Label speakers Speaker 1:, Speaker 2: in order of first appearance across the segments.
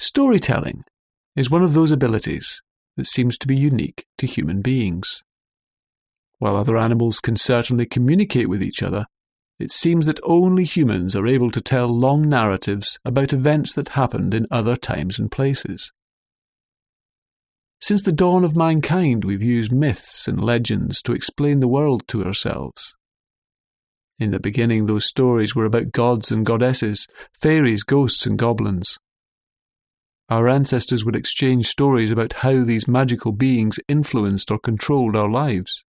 Speaker 1: Storytelling is one of those abilities that seems to be unique to human beings. While other animals can certainly communicate with each other, it seems that only humans are able to tell long narratives about events that happened in other times and places. Since the dawn of mankind, we've used myths and legends to explain the world to ourselves. In the beginning, those stories were about gods and goddesses, fairies, ghosts, and goblins. Our ancestors would exchange stories about how these magical beings influenced or controlled our lives.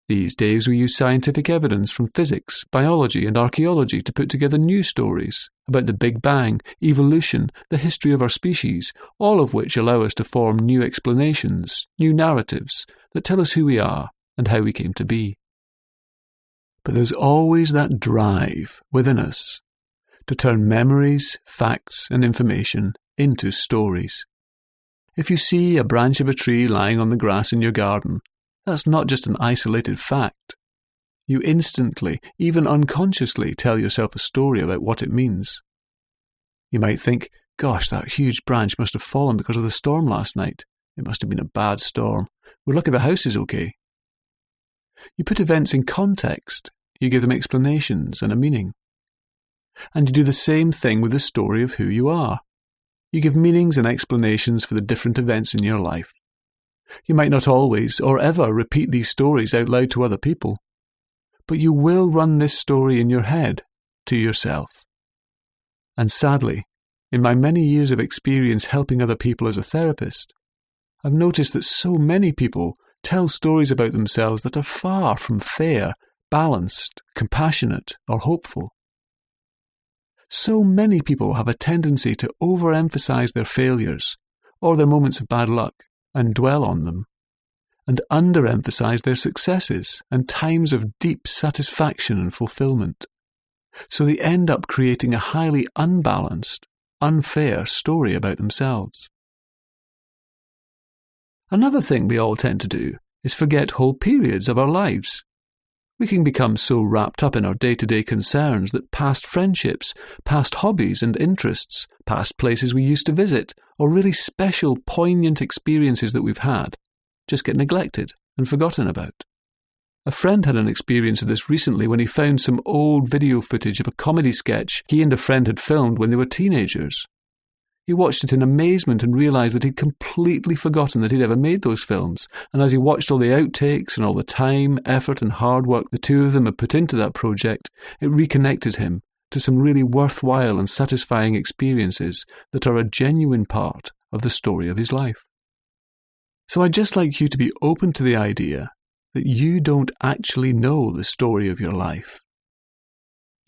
Speaker 1: These days we use scientific evidence from physics, biology, and archaeology to put together new stories about the Big Bang, evolution, the history of our species, all of which allow us to form new explanations, new narratives that tell us who we are and how we came to be. But there's always that drive within us to turn memories, facts, and information into stories. If you see a branch of a tree lying on the grass in your garden, that's not just an isolated fact. You instantly, even unconsciously, tell yourself a story about what it means. You might think, gosh, that huge branch must have fallen because of the storm last night. It must have been a bad storm. We're lucky the house is okay. You put events in context. You give them explanations and a meaning. And you do the same thing with the story of who you are. You give meanings and explanations for the different events in your life. You might not always or ever repeat these stories out loud to other people, but you will run this story in your head to yourself. And sadly, in my many years of experience helping other people as a therapist, I've noticed that so many people tell stories about themselves that are far from fair, balanced, compassionate, or hopeful. So many people have a tendency to overemphasize their failures or their moments of bad luck and dwell on them, and underemphasize their successes and times of deep satisfaction and fulfillment. So they end up creating a highly unbalanced, unfair story about themselves. Another thing we all tend to do is forget whole periods of our lives. We can become so wrapped up in our day-to-day concerns that past friendships, past hobbies and interests, past places we used to visit, or really special, poignant experiences that we've had, just get neglected and forgotten about. A friend had an experience of this recently when he found some old video footage of a comedy sketch he and a friend had filmed when they were teenagers. He watched it in amazement and realised that he'd completely forgotten that he'd ever made those films, and as he watched all the outtakes and all the time, effort and hard work the two of them had put into that project, it reconnected him to some really worthwhile and satisfying experiences that are a genuine part of the story of his life. So I'd just like you to be open to the idea that you don't actually know the story of your life.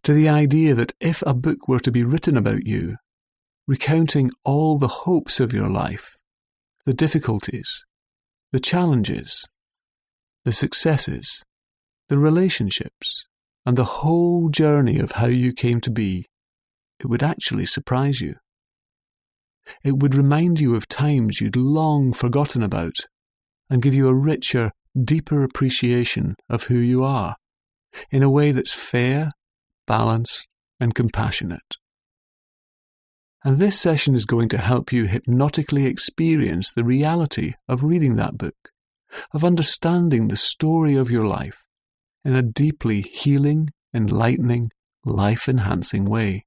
Speaker 1: To the idea that if a book were to be written about you, recounting all the hopes of your life, the difficulties, the challenges, the successes, the relationships, and the whole journey of how you came to be, it would actually surprise you. It would remind you of times you'd long forgotten about and give you a richer, deeper appreciation of who you are, in a way that's fair, balanced, and compassionate. And this session is going to help you hypnotically experience the reality of reading that book, of understanding the story of your life in a deeply healing, enlightening, life-enhancing way.